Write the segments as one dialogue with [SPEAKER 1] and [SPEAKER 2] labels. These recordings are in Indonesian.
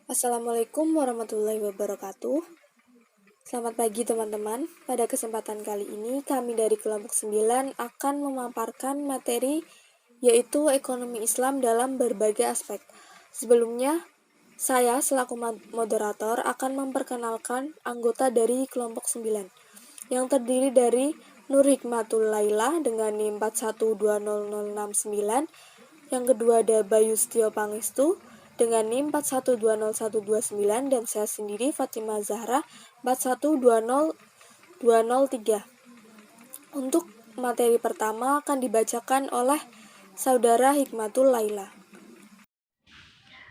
[SPEAKER 1] Assalamualaikum warahmatullahi wabarakatuh. Selamat pagi teman-teman. Pada kesempatan kali ini kami dari kelompok 9 akan memaparkan materi yaitu ekonomi Islam dalam berbagai aspek. Sebelumnya, saya selaku moderator akan memperkenalkan anggota dari kelompok 9 yang terdiri dari Nur Hikmatul Laila dengan NIM 4120069, yang kedua ada Bayu Setio Pangestu dengan NIM 4120129, dan saya sendiri Fatimah Zahra 4120203. Untuk materi pertama akan dibacakan oleh Saudara Hikmatul Laila.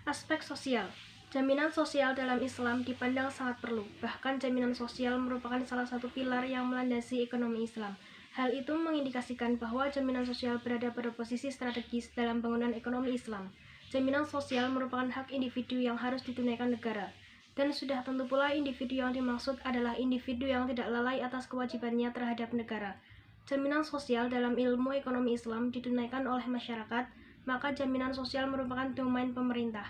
[SPEAKER 2] Aspek sosial. Jaminan sosial dalam Islam dipandang sangat perlu. Bahkan jaminan sosial merupakan salah satu pilar yang melandasi ekonomi Islam. Hal itu mengindikasikan bahwa jaminan sosial berada pada posisi strategis dalam bangunan ekonomi Islam. Jaminan sosial merupakan hak individu yang harus ditunaikan negara. Dan sudah tentu pula individu yang dimaksud adalah individu yang tidak lalai atas kewajibannya terhadap negara. Jaminan sosial dalam ilmu ekonomi Islam ditunaikan oleh masyarakat, maka jaminan sosial merupakan domain pemerintah.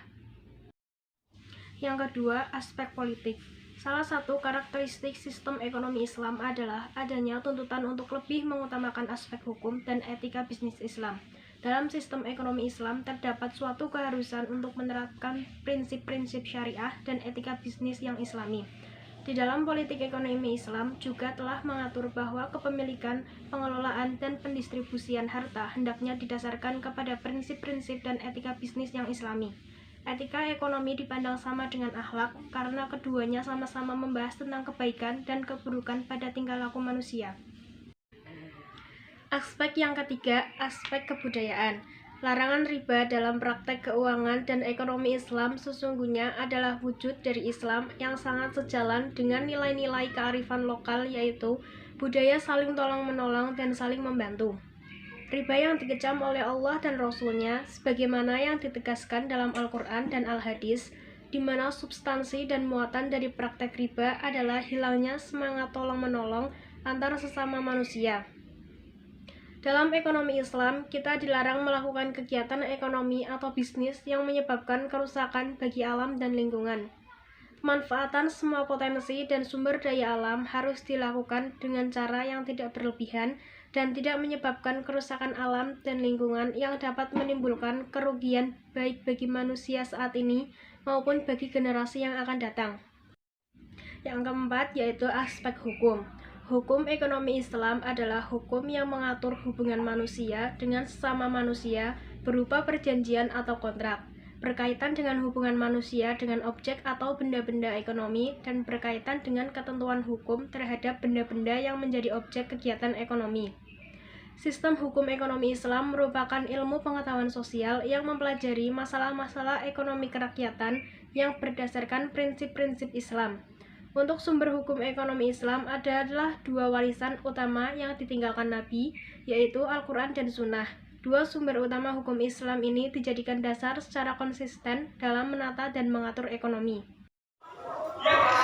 [SPEAKER 2] Yang kedua, aspek politik. Salah satu karakteristik sistem ekonomi Islam adalah adanya tuntutan untuk lebih mengutamakan aspek hukum dan etika bisnis Islam. Dalam sistem ekonomi Islam terdapat suatu keharusan untuk menerapkan prinsip-prinsip syariah dan etika bisnis yang islami. Di dalam politik ekonomi Islam juga telah mengatur bahwa kepemilikan, pengelolaan, dan pendistribusian harta hendaknya didasarkan kepada prinsip-prinsip dan etika bisnis yang islami. Etika ekonomi dipandang sama dengan akhlak karena keduanya sama-sama membahas tentang kebaikan dan keburukan pada tingkah laku manusia. Aspek yang ketiga, aspek kebudayaan. Larangan riba dalam praktek keuangan dan ekonomi Islam sesungguhnya adalah wujud dari Islam yang sangat sejalan dengan nilai-nilai kearifan lokal, yaitu budaya saling tolong-menolong dan saling membantu. Riba yang dikecam oleh Allah dan Rasul-Nya, sebagaimana yang ditegaskan dalam Al-Quran dan Al-Hadis, di mana substansi dan muatan dari praktek riba adalah hilangnya semangat tolong-menolong antar sesama manusia. Dalam ekonomi Islam, kita dilarang melakukan kegiatan ekonomi atau bisnis yang menyebabkan kerusakan bagi alam dan lingkungan. Pemanfaatan semua potensi dan sumber daya alam harus dilakukan dengan cara yang tidak berlebihan dan tidak menyebabkan kerusakan alam dan lingkungan yang dapat menimbulkan kerugian baik bagi manusia saat ini maupun bagi generasi yang akan datang. Yang keempat yaitu aspek hukum. Hukum ekonomi Islam adalah hukum yang mengatur hubungan manusia dengan sesama manusia berupa perjanjian atau kontrak, berkaitan dengan hubungan manusia dengan objek atau benda-benda ekonomi, dan berkaitan dengan ketentuan hukum terhadap benda-benda yang menjadi objek kegiatan ekonomi. Sistem hukum ekonomi Islam merupakan ilmu pengetahuan sosial yang mempelajari masalah-masalah ekonomi kerakyatan yang berdasarkan prinsip-prinsip Islam. Untuk sumber hukum ekonomi Islam adalah dua warisan utama yang ditinggalkan Nabi, yaitu Al-Quran dan Sunnah. Dua sumber utama hukum Islam ini dijadikan dasar secara konsisten dalam menata dan mengatur ekonomi.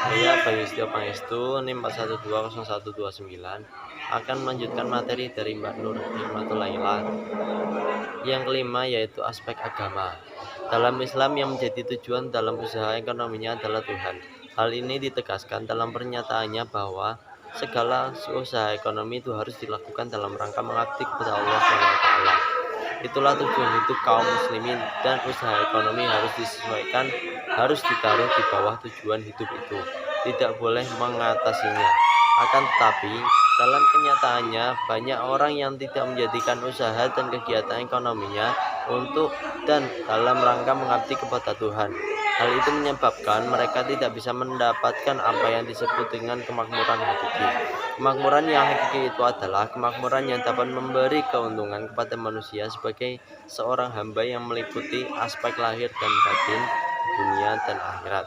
[SPEAKER 3] Saya Bayu Setio Pangestu, NIM 4120129, akan melanjutkan materi dari Mbak Nur Hikmatul Laila. Yang kelima yaitu aspek agama. Dalam Islam yang menjadi tujuan dalam usaha ekonominya adalah Tuhan. Hal ini ditegaskan dalam pernyataannya bahwa segala usaha ekonomi itu harus dilakukan dalam rangka mengabdi kepada Allah SWT. Itulah tujuan hidup kaum muslimin, dan usaha ekonomi harus disesuaikan, harus ditaruh di bawah tujuan hidup itu, tidak boleh mengatasinya. Akan tetapi, dalam kenyataannya banyak orang yang tidak menjadikan usaha dan kegiatan ekonominya untuk dan dalam rangka mengabdi kepada Tuhan. Hal itu menyebabkan mereka tidak bisa mendapatkan apa yang disebut dengan kemakmuran hakiki. Kemakmuran yang hakiki itu adalah kemakmuran yang dapat memberi keuntungan kepada manusia sebagai seorang hamba yang meliputi aspek lahir dan batin, dunia dan akhirat.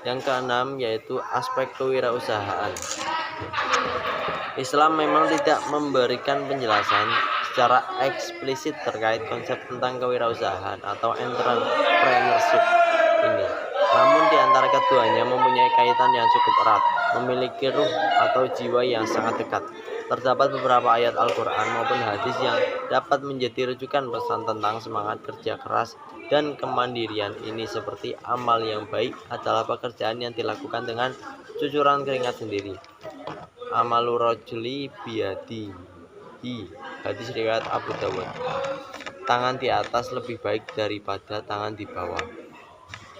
[SPEAKER 3] Yang keenam yaitu aspek kewirausahaan. Islam memang tidak memberikan penjelasan secara eksplisit terkait konsep tentang kewirausahaan atau entrepreneurship ini. Namun di antara keduanya mempunyai kaitan yang cukup erat, memiliki ruh atau jiwa yang sangat dekat. Terdapat beberapa ayat Al-Quran maupun hadis yang dapat menjadi rujukan pesan tentang semangat kerja keras dan kemandirian ini, seperti amal yang baik adalah pekerjaan yang dilakukan dengan cucuran keringat sendiri. Amalu rajuli biyadihi, hadis riwayat Abu Dawud. Tangan di atas lebih baik daripada tangan di bawah.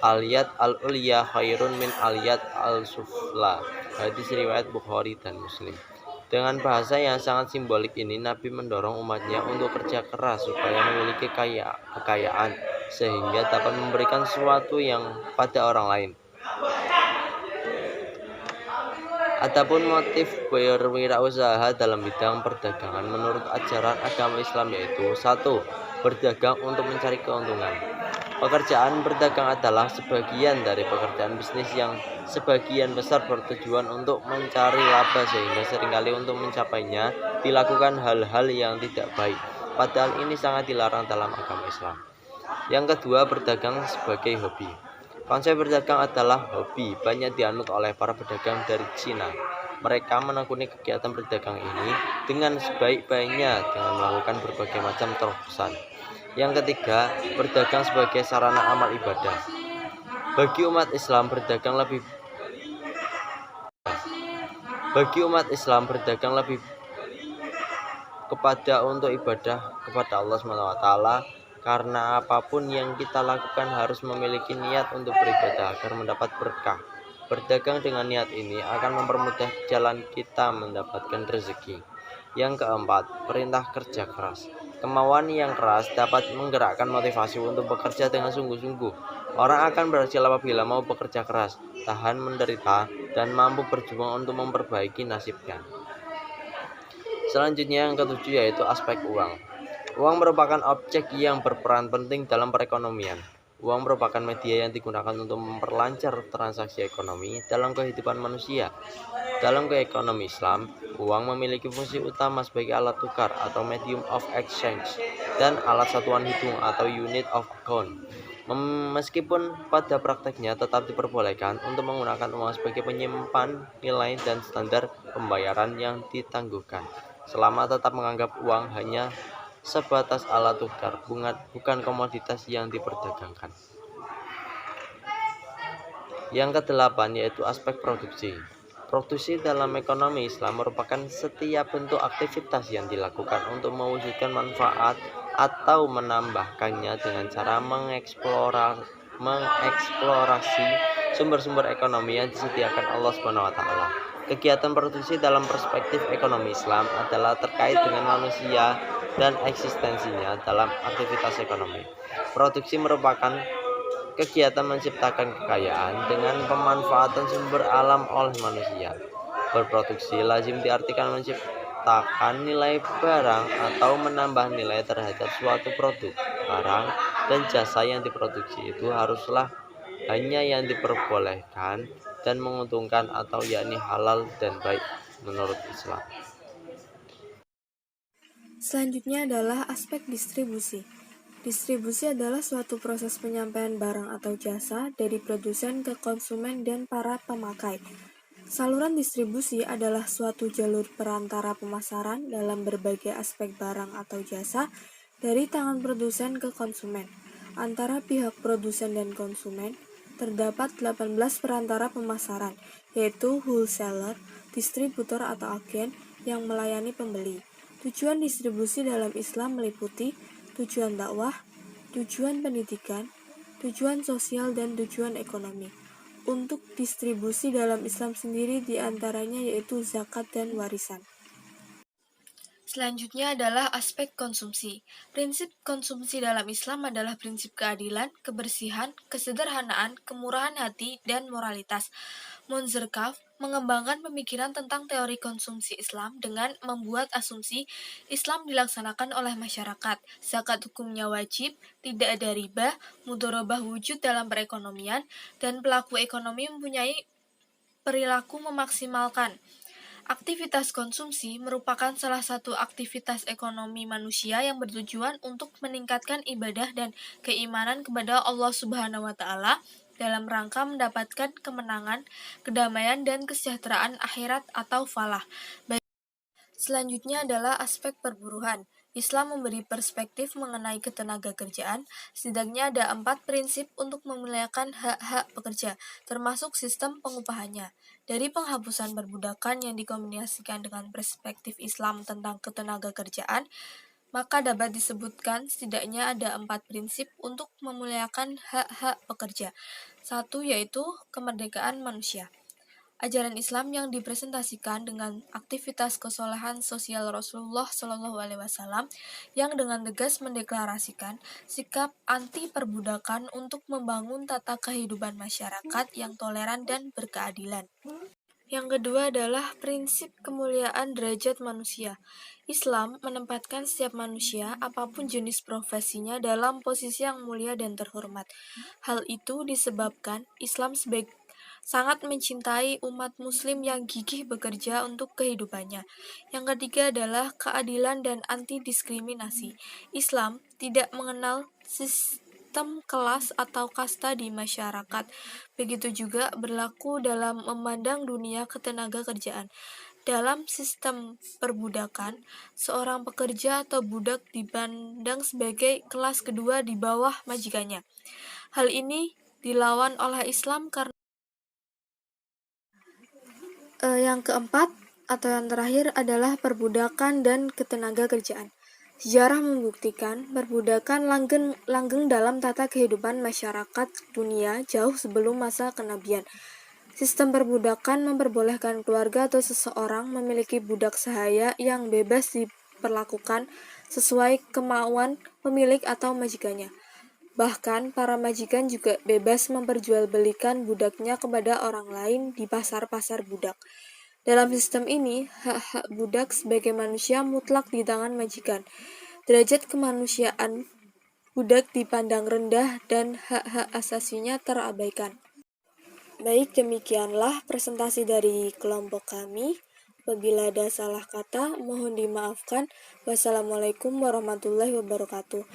[SPEAKER 3] Al-yad al-ulya khairun min al-yad al-sufla, hadis riwayat Bukhari dan Muslim. Dengan bahasa yang sangat simbolik ini, Nabi mendorong umatnya untuk kerja keras supaya memiliki kekayaan sehingga dapat memberikan sesuatu yang pada orang lain. Adapun motif berwirausaha dalam bidang perdagangan menurut ajaran agama Islam yaitu 1. Berdagang untuk mencari keuntungan. Pekerjaan berdagang adalah sebagian dari pekerjaan bisnis yang sebagian besar bertujuan untuk mencari laba, sehingga seringkali untuk mencapainya dilakukan hal-hal yang tidak baik. Padahal ini sangat dilarang dalam agama Islam. Yang kedua, berdagang sebagai hobi. Konsep berdagang adalah hobi banyak dianut oleh para pedagang dari Cina. Mereka menekuni kegiatan berdagang ini dengan sebaik-baiknya dengan melakukan berbagai macam terobosan. Yang ketiga, berdagang sebagai sarana amal ibadah. Bagi umat Islam berdagang lebih kepada untuk ibadah kepada Allah SWT, karena apapun yang kita lakukan harus memiliki niat untuk beribadah agar mendapat berkah. Berdagang dengan niat ini akan mempermudah jalan kita mendapatkan rezeki. Yang keempat, perintah kerja keras. Kemauan yang keras dapat menggerakkan motivasi untuk bekerja dengan sungguh-sungguh. Orang akan berhasil apabila mau bekerja keras, tahan menderita, dan mampu berjuang untuk memperbaiki nasibnya. Selanjutnya yang ketujuh yaitu aspek uang. Uang merupakan objek yang berperan penting dalam perekonomian. Uang merupakan media yang digunakan untuk memperlancar transaksi ekonomi dalam kehidupan manusia. Dalam keekonomi Islam, uang memiliki fungsi utama sebagai alat tukar atau medium of exchange dan alat satuan hitung atau unit of account. Meskipun pada prakteknya tetap diperbolehkan untuk menggunakan uang sebagai penyimpan nilai dan standar pembayaran yang ditangguhkan, selama tetap menganggap uang hanya sebatas alat tukar, bukan komoditas yang diperdagangkan. Yang kedelapan yaitu aspek produksi. Produksi dalam ekonomi Islam merupakan setiap bentuk aktivitas yang dilakukan untuk mewujudkan manfaat atau menambahkannya dengan cara mengeksplorasi sumber-sumber ekonomi yang disediakan Allah SWT. Kegiatan produksi dalam perspektif ekonomi Islam adalah terkait dengan manusia dan eksistensinya dalam aktivitas ekonomi. Produksi merupakan kegiatan menciptakan kekayaan dengan pemanfaatan sumber alam oleh manusia. Berproduksi lazim diartikan menciptakan nilai barang atau menambah nilai terhadap suatu produk, barang, dan jasa yang diproduksi itu haruslah hanya yang diperbolehkan dan menguntungkan atau yakni halal dan baik menurut Islam.
[SPEAKER 1] Selanjutnya adalah aspek distribusi. Distribusi adalah suatu proses penyampaian barang atau jasa dari produsen ke konsumen dan para pemakai. Saluran distribusi adalah suatu jalur perantara pemasaran dalam berbagai aspek barang atau jasa dari tangan produsen ke konsumen. Antara pihak produsen dan konsumen, terdapat 18 perantara pemasaran, yaitu wholesaler, distributor atau agen yang melayani pembeli. Tujuan distribusi dalam Islam meliputi tujuan dakwah, tujuan pendidikan, tujuan sosial, dan tujuan ekonomi. Untuk distribusi dalam Islam sendiri diantaranya yaitu zakat dan warisan. Selanjutnya adalah aspek konsumsi. Prinsip konsumsi dalam Islam adalah prinsip keadilan, kebersihan, kesederhanaan, kemurahan hati, dan moralitas. Monzerkaf mengembangkan pemikiran tentang teori konsumsi Islam dengan membuat asumsi Islam dilaksanakan oleh masyarakat, zakat hukumnya wajib, tidak ada riba, mudharabah wujud dalam perekonomian, dan pelaku ekonomi mempunyai perilaku memaksimalkan. Aktivitas konsumsi merupakan salah satu aktivitas ekonomi manusia yang bertujuan untuk meningkatkan ibadah dan keimanan kepada Allah Subhanahu wa Ta'ala dalam rangka mendapatkan kemenangan, kedamaian, dan kesejahteraan akhirat atau falah. Selanjutnya adalah aspek perburuhan. Islam memberi perspektif mengenai ketenagakerjaan. Setidaknya ada 4 prinsip untuk memuliakan hak-hak pekerja, termasuk sistem pengupahannya. Dari penghapusan perbudakan yang dikombinasikan dengan perspektif Islam tentang ketenagakerjaan, maka dapat disebutkan setidaknya ada 4 prinsip untuk memuliakan hak-hak pekerja. Satu yaitu kemerdekaan manusia. Ajaran Islam yang dipresentasikan dengan aktivitas kesolehan sosial Rasulullah Shallallahu Alaihi Wasallam yang dengan tegas mendeklarasikan sikap anti perbudakan untuk membangun tata kehidupan masyarakat yang toleran dan berkeadilan. Yang kedua adalah prinsip kemuliaan derajat manusia. Islam menempatkan setiap manusia, apapun jenis profesinya, dalam posisi yang mulia dan terhormat. Hal itu disebabkan Islam sangat mencintai umat muslim yang gigih bekerja untuk kehidupannya. Yang ketiga adalah keadilan dan anti-diskriminasi. Islam tidak mengenal sistem kelas atau kasta di masyarakat. Begitu juga berlaku dalam memandang dunia ketenagakerjaan. Dalam sistem perbudakan, seorang pekerja atau budak dipandang sebagai kelas kedua di bawah majikannya. Hal ini dilawan oleh Islam karena yang keempat atau yang terakhir adalah perbudakan dan ketenagakerjaan. Sejarah membuktikan perbudakan langgeng dalam tata kehidupan masyarakat dunia jauh sebelum masa kenabian. Sistem perbudakan memperbolehkan keluarga atau seseorang memiliki budak sahaya yang bebas diperlakukan sesuai kemauan pemilik atau majikannya. Bahkan para majikan juga bebas memperjualbelikan budaknya kepada orang lain di pasar-pasar budak. Dalam sistem ini, hak-hak budak sebagai manusia mutlak di tangan majikan. Derajat kemanusiaan budak dipandang rendah dan hak-hak asasinya terabaikan. Baik, demikianlah presentasi dari kelompok kami. Apabila ada salah kata, mohon dimaafkan. Wassalamualaikum warahmatullahi wabarakatuh.